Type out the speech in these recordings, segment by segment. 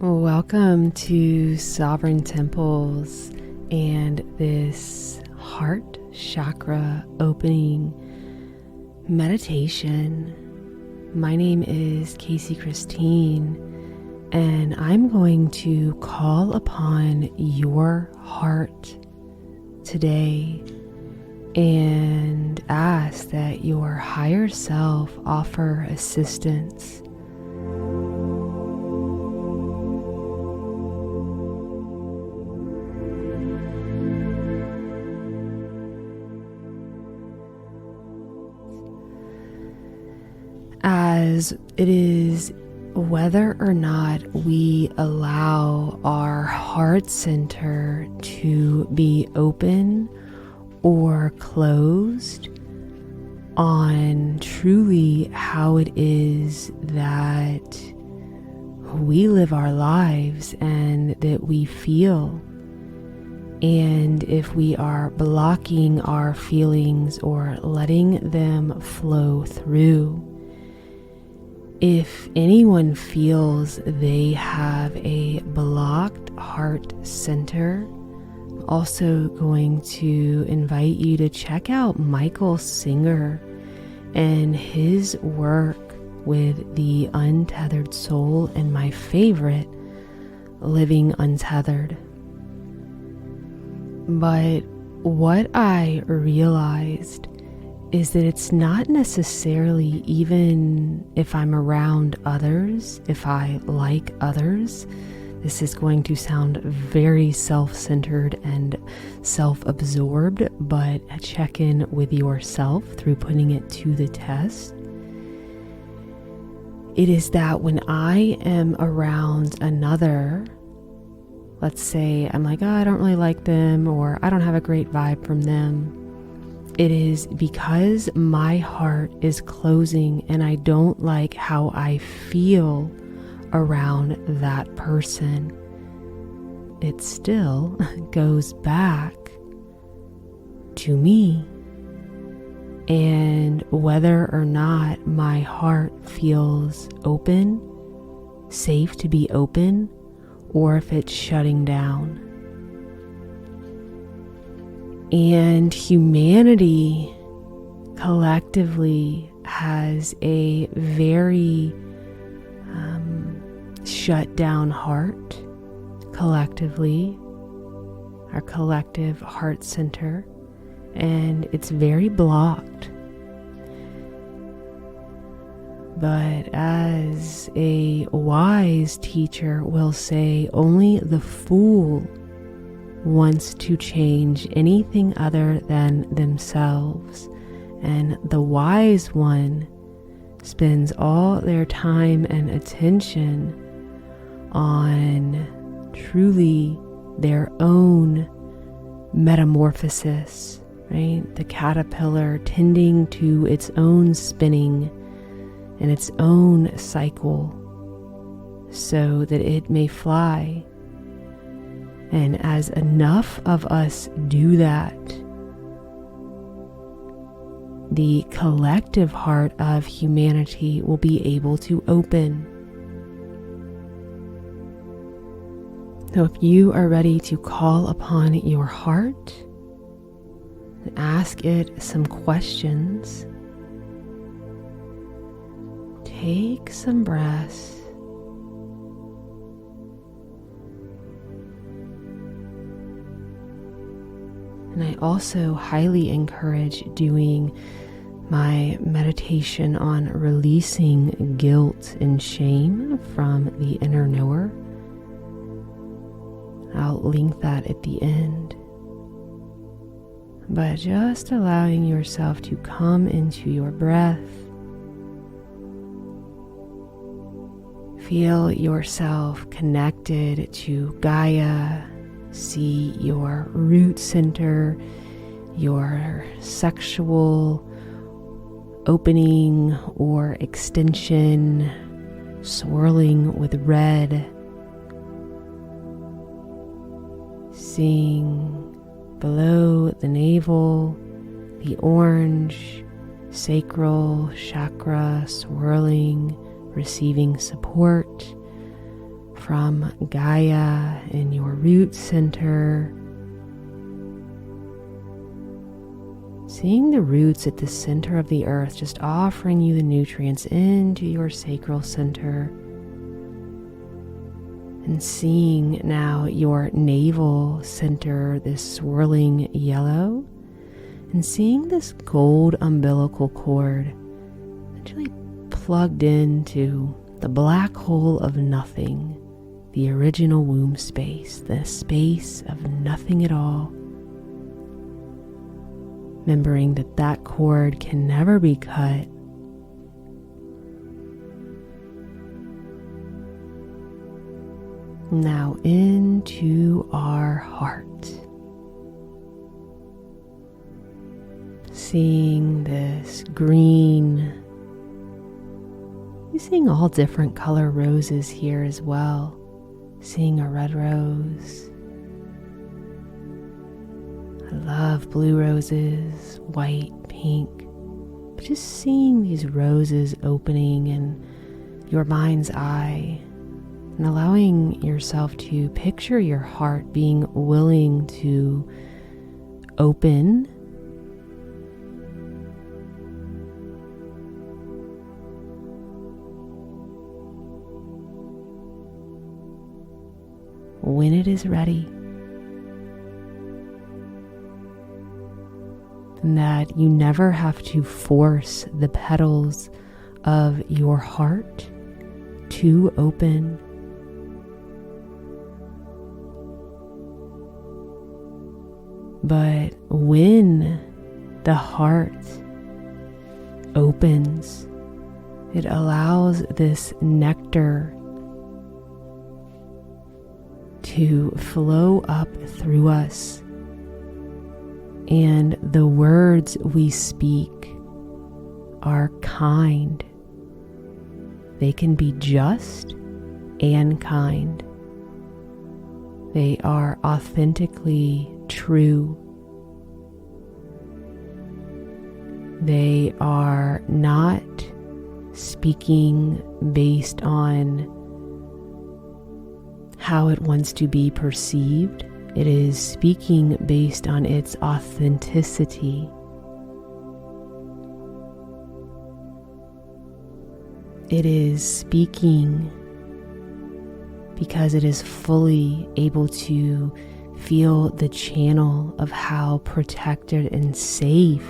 Welcome to Sovereign Temples and this heart chakra opening meditation. My name is Casey Christine, and I'm going to call upon your heart today and ask that your higher self offer assistance. As it is whether or not we allow our heart center to be open or closed on truly how it is that we live our lives and that we feel. And if we are blocking our feelings or letting them flow through, if anyone feels they have a blocked heart center, I'm also going to invite you to check out Michael Singer and his work with the untethered soul and my favorite, Living Untethered. But what I realized is that it's not necessarily even if I'm around others, if I like others. This is going to sound very self-centered and self-absorbed, but check in with yourself through putting it to the test. It is that when I am around another, let's say I'm like, oh, I don't really like them, or I don't have a great vibe from them. It is because my heart is closing and I don't like how I feel around that person. It still goes back to me. And whether or not my heart feels open, safe to be open, or if it's shutting down. And humanity collectively has a very shut down heart, collectively, our collective heart center, and it's very blocked. But as a wise teacher will say, only the fool wants to change anything other than themselves, and the wise one spends all their time and attention on truly their own metamorphosis, right? The caterpillar tending to its own spinning and its own cycle so that it may fly. And as enough of us do that, the collective heart of humanity will be able to open. So if you are ready to call upon your heart and ask it some questions, take some breaths. And I also highly encourage doing my meditation on releasing guilt and shame from the inner knower. I'll link that at the end. But just allowing yourself to come into your breath. Feel yourself connected to Gaia. See your root center, your sexual opening or extension, swirling with red. Seeing below the navel, the orange, sacral chakra swirling, receiving support from Gaia in your root center. Seeing the roots at the center of the earth, just offering you the nutrients into your sacral center. And seeing now your navel center, this swirling yellow, and seeing this gold umbilical cord actually plugged into the black hole of nothing, the original womb space, the space of nothing at all. Remembering that that cord can never be cut. Now into our heart. Seeing this green. You're seeing all different color roses here as well. Seeing a red rose. I love blue roses, white, pink. But just seeing these roses opening in your mind's eye and allowing yourself to picture your heart being willing to open when it is ready. And that you never have to force the petals of your heart to open. But when the heart opens, it allows this nectar to flow up through us. And the words we speak are kind. They can be just and kind. They are authentically true. They are not speaking based on how it wants to be perceived. It is speaking based on its authenticity. It is speaking because it is fully able to feel the channel of how protected and safe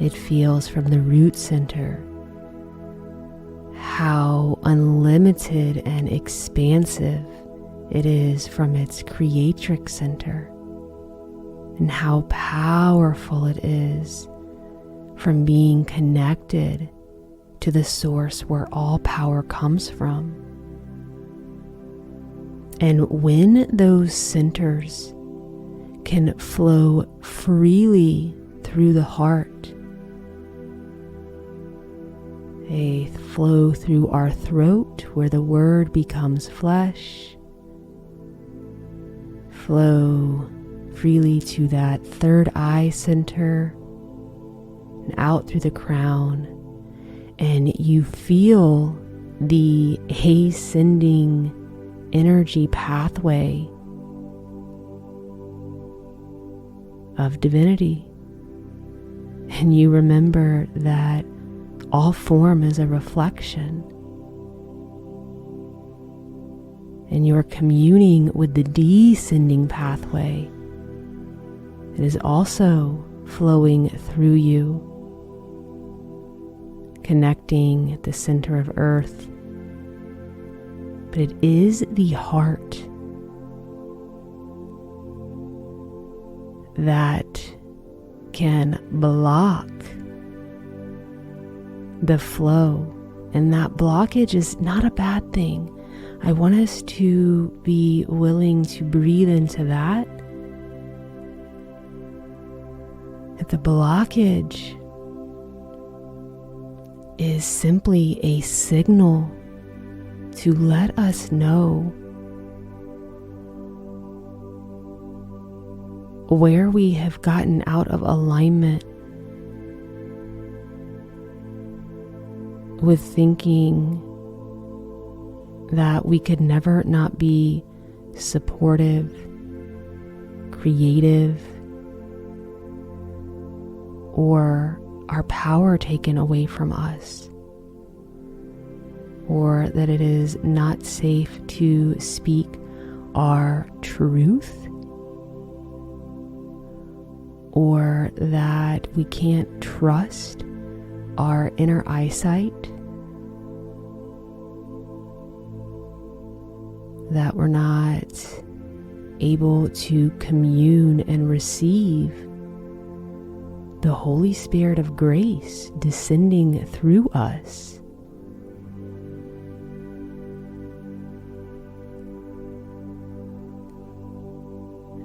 it feels from the root center, how unlimited and expansive it is from its creatrix center, and how powerful it is from being connected to the source where all power comes from. And when those centers can flow freely through the heart, they flow through our throat where the word becomes flesh, flow freely to that third eye center and out through the crown, and you feel the ascending energy pathway of divinity. And you remember that all form is a reflection. And you're communing with the descending pathway that is also flowing through you, connecting at the center of earth. But it is the heart that can block the flow, and that blockage is not a bad thing. I want us to be willing to breathe into that. That the blockage is simply a signal to let us know where we have gotten out of alignment with thinking that we could never not be supportive, creative, or our power taken away from us, or that it is not safe to speak our truth, or that we can't trust our inner eyesight, that we're not able to commune and receive the Holy Spirit of grace descending through us.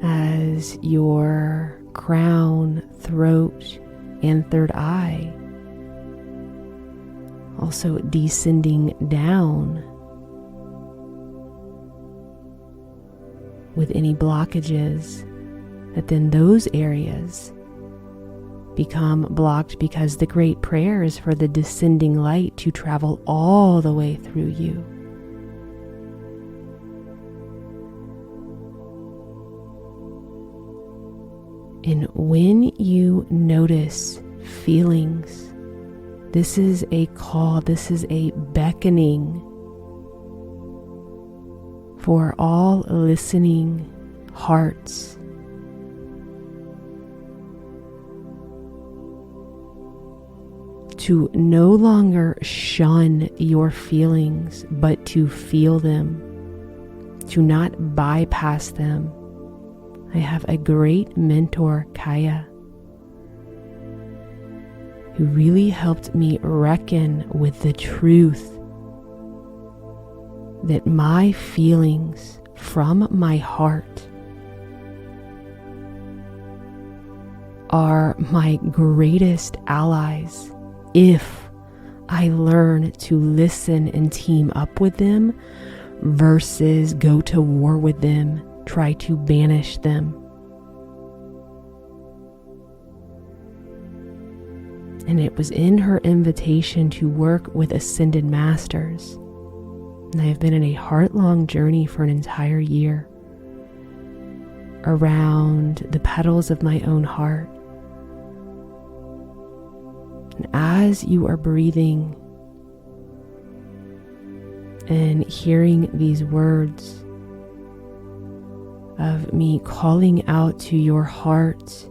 As your crown, throat, and third eye also descending down with any blockages, that then those areas become blocked, because the great prayer is for the descending light to travel all the way through you. And when you notice feelings, this is a call, this is a beckoning for all listening hearts to no longer shun your feelings, but to feel them, to not bypass them. I have a great mentor, Kaya, who really helped me reckon with the truth that my feelings from my heart are my greatest allies if I learn to listen and team up with them versus go to war with them, try to banish them. And it was in her invitation to work with ascended masters. And I have been in a heart-long journey for an entire year around the petals of my own heart. And as you are breathing and hearing these words of me calling out to your heart,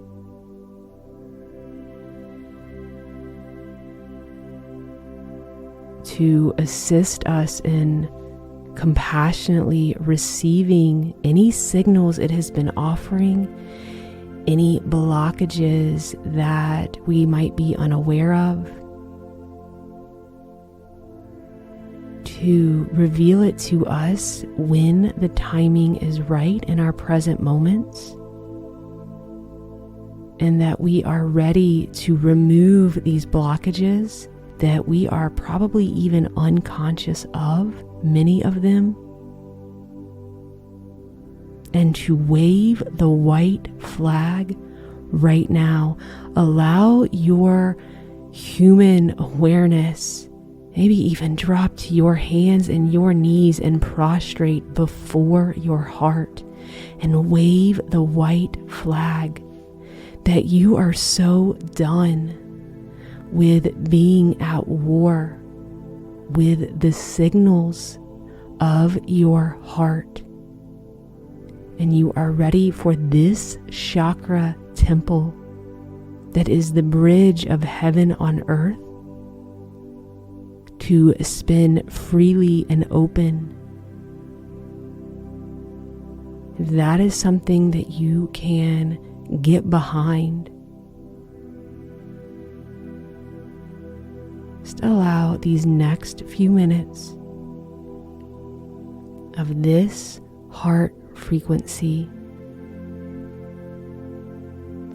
to assist us in compassionately receiving any signals it has been offering, any blockages that we might be unaware of, to reveal it to us when the timing is right in our present moments, and that we are ready to remove these blockages that we are probably even unconscious of, many of them, and to wave the white flag right now. Allow your human awareness, maybe even drop to your hands and your knees and prostrate before your heart and wave the white flag that you are so done with being at war with the signals of your heart. And you are ready for this chakra temple that is the bridge of heaven on earth to spin freely and open. If that is something that you can get behind, just allow these next few minutes of this heart frequency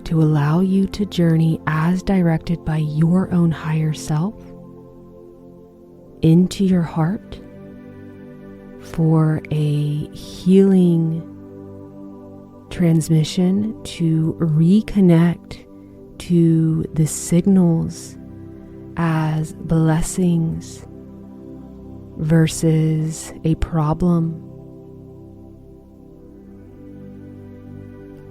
to allow you to journey as directed by your own higher self into your heart for a healing transmission to reconnect to the signals as blessings versus a problem.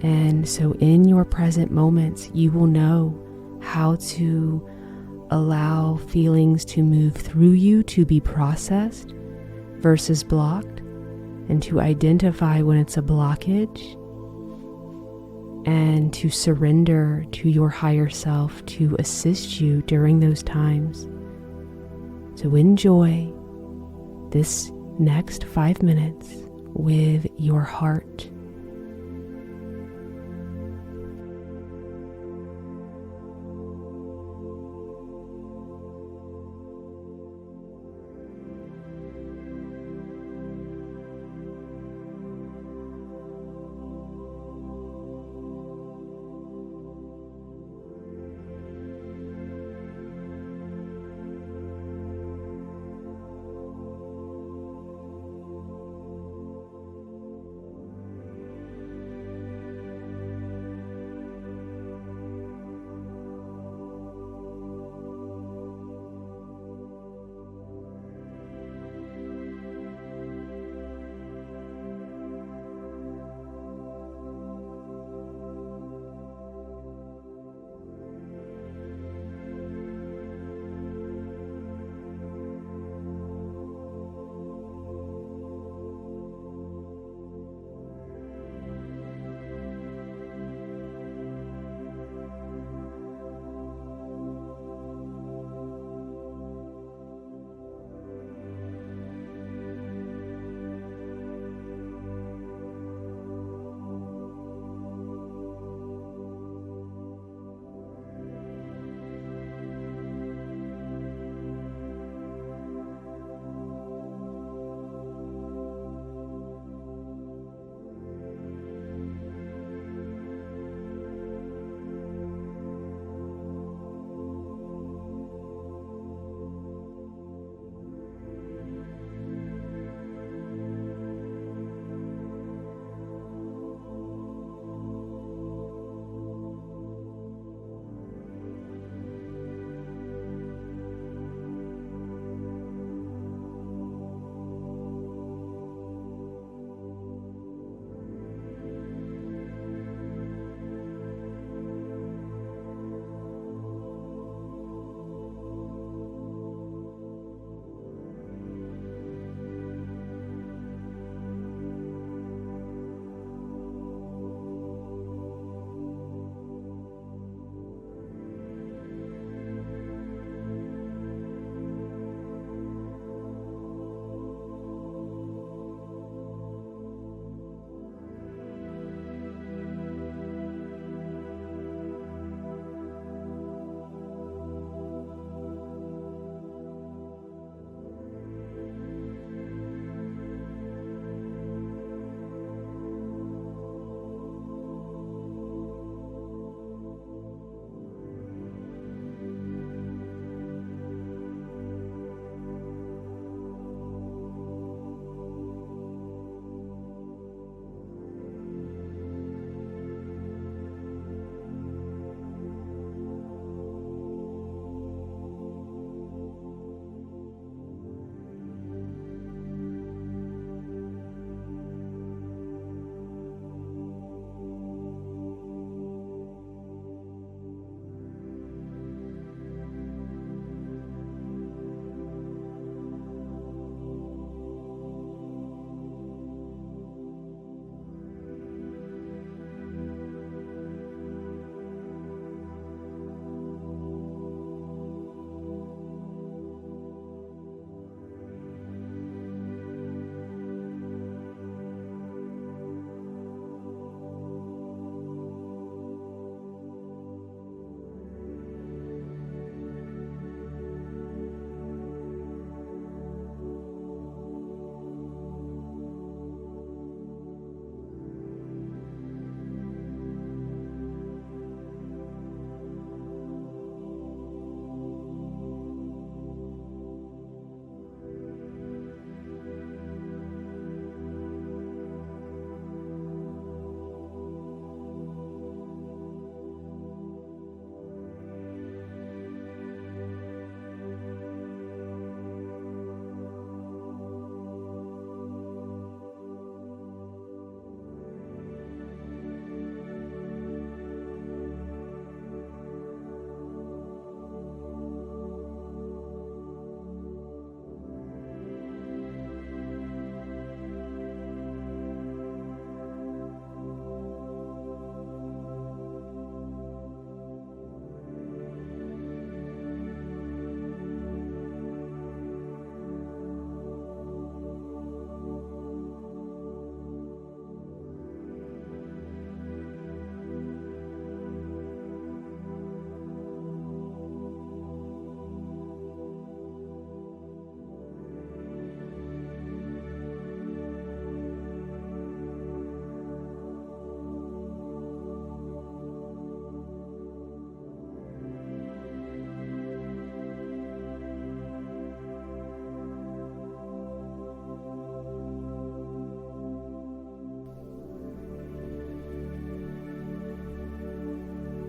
And so in your present moments, you will know how to allow feelings to move through you to be processed versus blocked, and to identify when it's a blockage, and to surrender to your higher self to assist you during those times. So enjoy this next 5 minutes with your heart.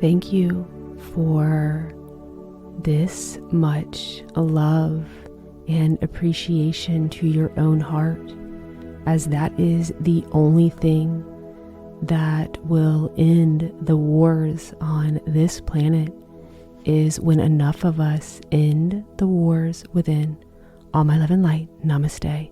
Thank you for this much love and appreciation to your own heart, as that is the only thing that will end the wars on this planet, is when enough of us end the wars within. All my love and light. Namaste.